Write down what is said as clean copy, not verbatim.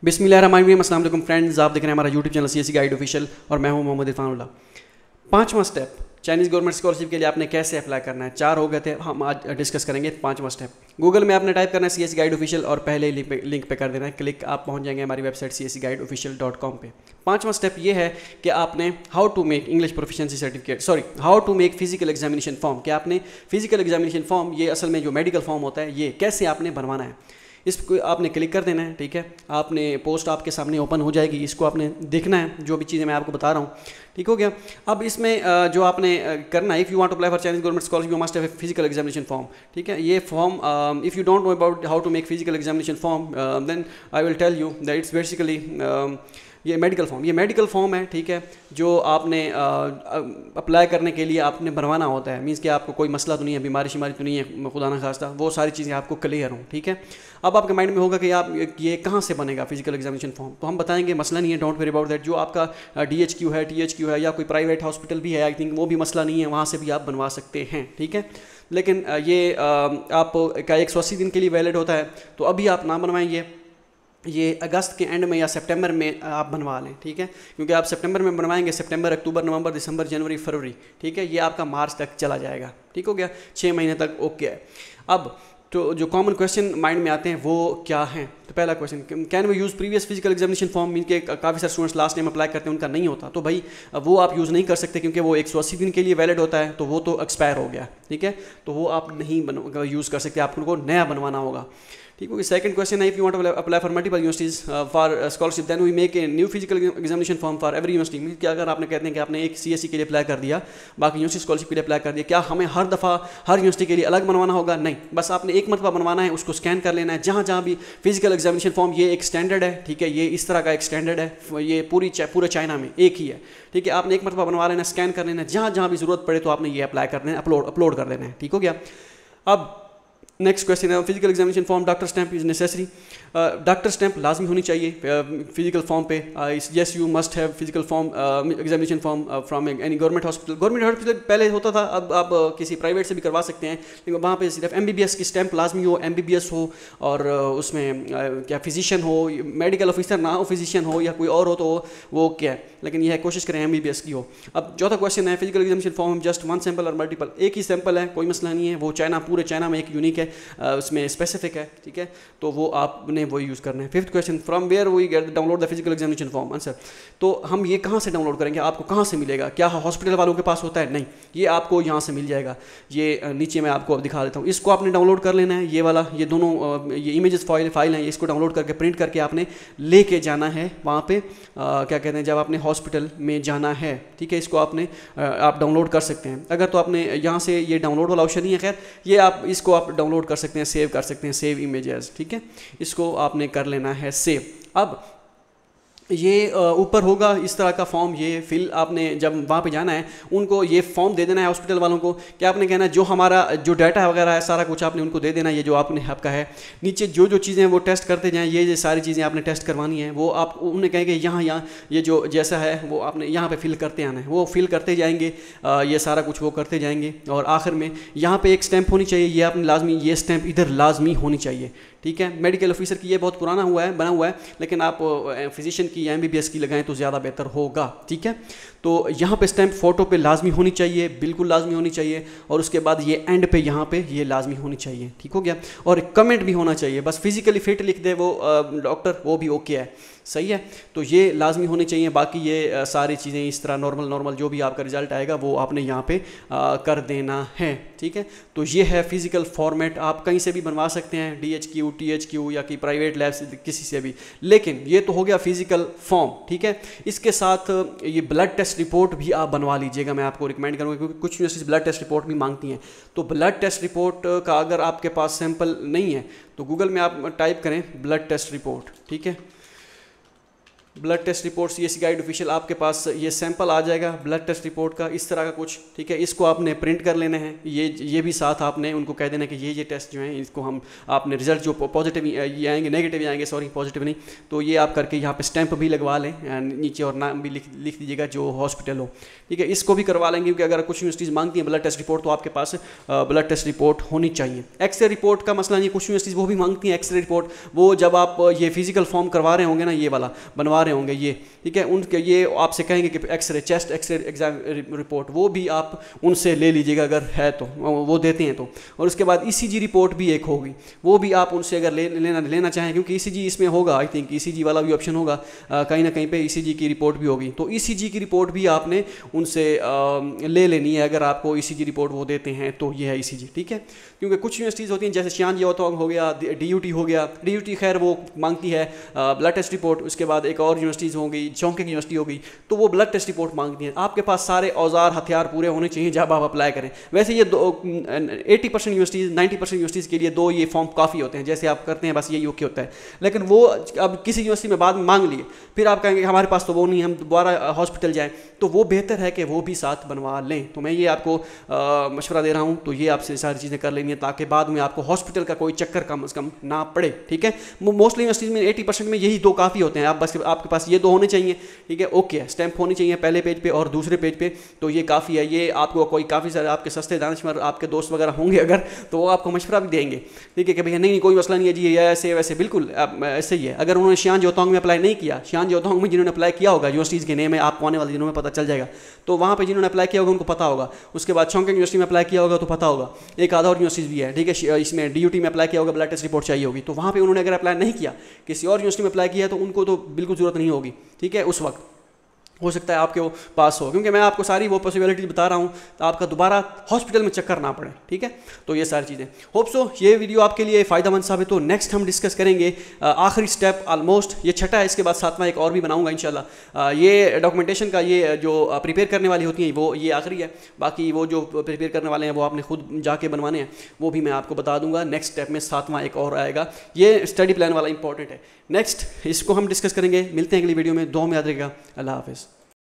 बिस्मिल्लाहिर्रहमानिर्रहीम, अस्सलाम वालेकुम फ्रेंड्स। आप देख रहे हैं हमारा YouTube channel CSC guide official और मैं हूं मोहम्मद इरफानुल्लाह। पांचवा स्टेप, चाइनीज़ गवर्नमेंट स्कॉलरशिप के लिए आपने कैसे अप्लाई करना है। चार हो गए थे, हम आज डिस्कस करेंगे पांचवा स्टेप। गूगल में आपने टाइप करना है सीएससी गाइड ऑफिशियल और पहले लिंक पे कर देना है क्लिक, आप पहुंच जाएंगे हमारी वेबसाइट cscguideofficial.com पे। पांचवा स्टेप ये है कि आपने how to make English proficiency certificate how to make physical examination form, कि आपने फिजिकल एग्जामिनेशन फॉर्म, ये असल में जो मेडिकल फॉर्म होता है, ये कैसे आपने बनवाना है। इसको आपने क्लिक कर देना है, ठीक है। आपने पोस्ट आपके सामने ओपन हो जाएगी, इसको आपने देखना है, जो भी चीज़ें मैं आपको बता रहा हूँ, ठीक हो गया। अब इसमें जो आपने करना है, if you want to apply for Chinese government scholarship you must have a physical examination form, ठीक है। ये form if you don't know about how to make physical examination form then I will tell you that it's basically ये medical form है, ठीक है, जो आपने apply करने के लिए आपने बनवाना होता है। मीन्स कि आपको कोई मसला तो नहीं है, बीमारी शिमारी तो नहीं है खुदा ना खास्ता, वो सारी चीज़ें आपको क्लियर हों, ठीक है। अब आपके माइंड में होगा कि आप ये कहाँ से बनेगा फिजिकल एग्जामिनेशन फॉर्म, तो हम बताएंगे, मसला नहीं है, डोंट वरी अबाउट दैट। जो आपका DHQ है, THQ है, या कोई प्राइवेट हॉस्पिटल भी है, आई थिंक वो भी मसला नहीं है, वहाँ से भी आप बनवा सकते हैं, ठीक है। लेकिन ये आपका 180 दिन के लिए वैलिड होता है, तो अभी आप ना बनवाएंगे, ये अगस्त के एंड में या सितंबर में आप बनवा लें, ठीक है। क्योंकि आप सितंबर में बनवाएंगे, सितंबर, अक्टूबर, नवंबर, दिसंबर, जनवरी, फरवरी, ठीक है, ये आपका मार्च तक चला जाएगा, ठीक हो गया, 6 महीने तक ओके है। अब तो जो कॉमन क्वेश्चन माइंड में आते हैं वो क्या हैं। तो पहला question, can we use previous physical examination form, mean के काफ़ी सारे स्टूडेंट्स लास्ट टाइम अप्लाई करते हैं, उनका नहीं होता, तो भाई वो आप यूज़ नहीं कर सकते, क्योंकि वो 180 दिन के लिए वैलिड होता है, तो वो तो एक्सपायर हो गया, ठीक है, तो वो आप नहीं यूज़ कर सकते, आपको नया बनवाना होगा, ठीक है। सेकंड क्वेश्चन है, if you want to apply for multiple universities for scholarship then we make a new physical examination form for every university. कि अगर आपने कहते हैं कि आपने एक CSE के लिए अप्लाई कर दिया, बाकी यूनिवर्सिटी स्कॉलरशिप के लिए अप्लाई कर दिया, क्या हमें हर दफ़ा हर यूनिवर्सिटी के लिए अलग बनवाना होगा? नहीं, बस आपने एक मरतबा बनवाना है, उसको स्कैन कर लेना है। जहाँ जहाँ भी फिजिकल एग्जामिनेशन फॉर्म, ये एक स्टैंडर्ड है, ठीक है, ये इस तरह का एक स्टैंडर्ड है, ये पूरे चाइना में एक ही है, ठीक है। आपने एक मरतबा बनवा लेना, स्कैन कर लेना, जहाँ जहाँ भी ज़रूरत पड़े तो आपने ये अप्लाई कर देना, अपलोड कर देना है, ठीक हो गया। अब नेक्स्ट क्वेश्चन है, physical examination form doctor stamp is necessary. Doctor stamp लाजमी होनी चाहिए फिजिकल फॉर्म पे। Yes, you must have physical form examination form from any government hospital. Government hospital पहले होता था, अब आप किसी प्राइवेट से भी करवा सकते हैं, लेकिन वहाँ पे सिर्फ MBBS की स्टैंप लाजमी हो, MBBS हो, और उसमें क्या फिजिशियन हो, मेडिकल ऑफिसर ना हो, फिजिशियन हो या कोई और हो, तो वो क्या है, लेकिन यह है कोशिश करें MBBS की हो। अब चौथा क्वेश्चन है, physical examination form just one sample और मल्टीपल, एक ही सैंपल है, कोई मसला नहीं है, वो पूरे चाइना में एक यूनिक है, उसमें स्पेसिफिक है, ठीक है, तो वो आपने वो यूज़ करना है। Fifth question, from where we get download the physical examination form. Answer, तो हम ये कहाँ से डाउनलोड करेंगे, आपको कहाँ से मिलेगा? क्या हॉस्पिटल वालों के पास होता है? नहीं, ये आपको यहाँ से मिल जाएगा। ये नीचे मैं आपको दिखा देता हूँ, इसको आपने डाउनलोड कर लेना है, ये वाला, ये दोनों ये इमेजेस फाइल हैं, इसको डाउनलोड करके प्रिंट करके आपने लेके जाना है वहाँ पे, क्या कहते हैं, जब आपने हॉस्पिटल में जाना है, ठीक है, इसको आपने आप डाउनलोड कर सकते हैं। अगर तो आपने यहाँ से ये डाउनलोड वाला ऑप्शन नहीं है, खैर ये आप इसको आप डाउनलोड कर सकते हैं, सेव कर सकते हैं, सेव इमेजेस, ठीक है, इसको आपने कर लेना है सेव। अब ये ऊपर होगा इस तरह का फॉर्म, ये फिल आपने जब वहाँ पे जाना है, उनको ये फॉर्म दे देना है हॉस्पिटल वालों को, कि आपने कहना है जो हमारा जो डाटा वगैरह है सारा कुछ आपने उनको दे देना है, ये जो आपने आपका है। नीचे जो चीज़ें वो टेस्ट करते जाएँ, ये सारी चीज़ें आपने टेस्ट करवानी है, वो आप उन्हें कहेंगे यहाँ ये जो जैसा है वो आपने यहाँ पर फिल करते आना है, वो फिल करते जाएंगे, ये सारा कुछ वो करते जाएंगे, और आखिर में यहाँ पर एक स्टैंप होनी चाहिए, ये आपने लाजमी, ये स्टैंप इधर लाजमी होनी चाहिए, ठीक है। मेडिकल ऑफिसर की ये बहुत पुराना बना हुआ है, लेकिन आप फिजिशियन की या MBBS की लगाएं तो ज़्यादा बेहतर होगा, ठीक है। तो यहाँ पे स्टैंप फ़ोटो पे लाजमी होनी चाहिए, बिल्कुल लाजमी होनी चाहिए, और उसके बाद ये एंड पे यहाँ पे ये लाजमी होनी चाहिए, ठीक हो गया। और कमेंट भी होना चाहिए, बस फिजिकली फिट लिख दे वो डॉक्टर, वो भी ओके है, सही है। तो ये लाजमी होने चाहिए, बाकी ये सारी चीज़ें इस तरह नॉर्मल जो भी आपका रिजल्ट आएगा वो आपने यहाँ पे कर देना है, ठीक है। तो ये है फिजिकल फॉर्मेट, आप कहीं से भी बनवा सकते हैं, DHQ, THQ या कि प्राइवेट लैब से, किसी से भी, लेकिन ये तो हो गया फिजिकल फॉर्म, ठीक है। इसके साथ ये ब्लड टेस्ट रिपोर्ट भी आप बनवा लीजिएगा, मैं आपको रिकमेंड करूँगा, क्योंकि कुछ यूनिवर्सिटीज ब्लड टेस्ट रिपोर्ट भी मांगती हैं। तो ब्लड टेस्ट रिपोर्ट का अगर आपके पास सैंपल नहीं है, तो गूगल में आप टाइप करें ब्लड टेस्ट रिपोर्ट, ठीक है, blood test report CSE guide official, आपके पास ये सैंपल आ जाएगा ब्लड टेस्ट रिपोर्ट का इस तरह का कुछ, ठीक है। इसको आपने प्रिंट कर लेना है, ये भी साथ आपने उनको कह देना कि ये टेस्ट जो हैं इसको हम आपने रिजल्ट जो पॉजिटिव ये आएंगे, नेगेटिव आएंगे, सॉरी पॉजिटिव नहीं, तो ये आप करके यहाँ पे स्टैंप भी लगवा लें नीचे और नाम भी लिख दीजिएगा जो हॉस्पिटल हो, ठीक है। इसको भी करवा लेंगे क्योंकि अगर कुछ यूनिवर्सिटीज़ मांगती हैं ब्लड टेस्ट रिपोर्ट तो आपके पास ब्लड टेस्ट रिपोर्ट होनी चाहिए। एक्सरे रिपोर्ट का मसला नहीं, कुछ यूनिवर्सिटीज़ वो भी मांगती हैं एक्सरे रिपोर्ट, वो जब आप ये फिजिकल फॉर्म करवा रहे होंगे ना, ये वाला बनवा रहे होंगे ये, ठीक है, उनके ये आपसे कहेंगे कि X ray chest X ray exam report वो भी आप उनसे ले लीजिएगा अगर है तो, वो देते हैं तो। और उसके बाद ECG रिपोर्ट भी एक होगी, वो भी आप उनसे अगर लेना चाहें, क्योंकि ECG इसमें होगा, आई थिंक ECG वाला भी ऑप्शन होगा कहीं ना कहीं पे, ECG की रिपोर्ट भी होगी, तो ECG की रिपोर्ट भी आपने उनसे ले लेनी है अगर आपको ECG रिपोर्ट वो देते हैं तो। ये है ECG, ठीक है, क्योंकि कुछ यूनिवर्सिटीज़ होती हैं जैसे शियानजी ओतोंग हो गया, DUT हो गया, DUT खैर वो मांगती है ब्लड टेस्ट रिपोर्ट, उसके बाद एक और यूनिवर्सिटीज़ होंगी, चौंकिंग यूनिवर्सिटी होगी, तो वो ब्लड टेस्ट रिपोर्ट मांगती हैं। आपके पास सारे औजार हथियार पूरे होने चाहिए जब आप अप्लाई करें। वैसे ये 80% यूनिवर्सिटीज़ 90% यूनिवर्सिटीज़ के लिए 2 ये फॉर्म काफ़ी होते हैं, जैसे आप करते हैं बस यही ओके होता है। लेकिन वो अब किसी यूनिवर्सिटी में बाद में मांग लिए, फिर आप कहेंगे हमारे पास तो वो नहीं, हम दोबारा हॉस्पिटल जाएँ, तो वो बेहतर है कि वो भी साथ बनवा लें। तो मैं ये आपको मशवरा दे रहा हूँ, तो ये आपसे सारी चीज़ें कर लेनी है ताकि बाद में आपको हॉस्पिटल का कोई चक्कर कम से कम ना पड़े, ठीक है। मोस्टली यूनिवर्सिटीज़ में 80% में यही 2 काफ़ी होते हैं, आप बस आपके पास ये 2 होने चाहिए, ठीक है, ओके, स्टैंप होनी चाहिए पहले पेज पे और दूसरे पेज पे, तो ये काफ़ी है। ये आपको कोई काफ़ी सारे आपके सस्ते दानिशवर आपके दोस्त वगैरह होंगे अगर, तो वो आपको मशवरा भी देंगे, ठीक है, कि भैया नहीं कोई मसला नहीं है जी, ये ऐसे वैसे, बिल्कुल ऐसे ही है। अगर उन्होंने शियानजी ओतोंग में अप्लाई नहीं किया, शियानजी ओतोंग में जिन्होंने अप्लाई किया होगा, यूनिवर्सिटीज़ के नेम है आपको आने वाले दिनों में पता चल जाएगा, तो वहाँ पर जिन्होंने अप्लाई किया होगा उनको पता होगा। उसके बाद चौंकिंग यूनिवर्सिटी में अप्लाई किया होगा तो पता होगा, एक आधा और यूनिवर्सिटीज़ भी है, ठीक है, इसमें DUT में अप्लाई किया होगा, ब्लड टेस्ट रिपोर्ट चाहिए होगी, तो वहाँ पे उन्होंने अगर अप्लाई नहीं किया, किसी और यूनिवर्सिटी में अप्लाई किया तो उनको तो बिल्कुल ज़रूरत नहीं होगी, ठीक है। उस वक्त हो सकता है आपके वो पास हो, क्योंकि मैं आपको सारी वो पॉसिबिलिटी बता रहा हूँ तो आपका दोबारा हॉस्पिटल में चक्कर ना पड़े, ठीक है। तो ये सारी चीज़ें, होप सो ये वीडियो आपके लिए फ़ायदेमंद साबित हो। नेक्स्ट हम डिस्कस करेंगे आखिरी स्टेप, ऑलमोस्ट ये छठा है, इसके बाद 7वां एक और भी बनाऊंगा इंशाल्लाह। ये डॉक्यूमेंटेशन का ये जो प्रिपेयर करने वाली होती हैं वो ये आखिरी है, बाकी वो जो प्रिपेयर करने वाले हैं वो आपने खुद जाके बनवाने हैं, वो भी मैं आपको बता दूंगा। नेक्स्ट स्टेप में 7वां एक और आएगा, ये स्टडी प्लान वाला इंपॉर्टेंट है। नेक्स्ट इसको हम डिस्कस करेंगे, मिलते हैं अगली वीडियो में, दुआ में याद रखिएगा, अल्लाह हाफिज़।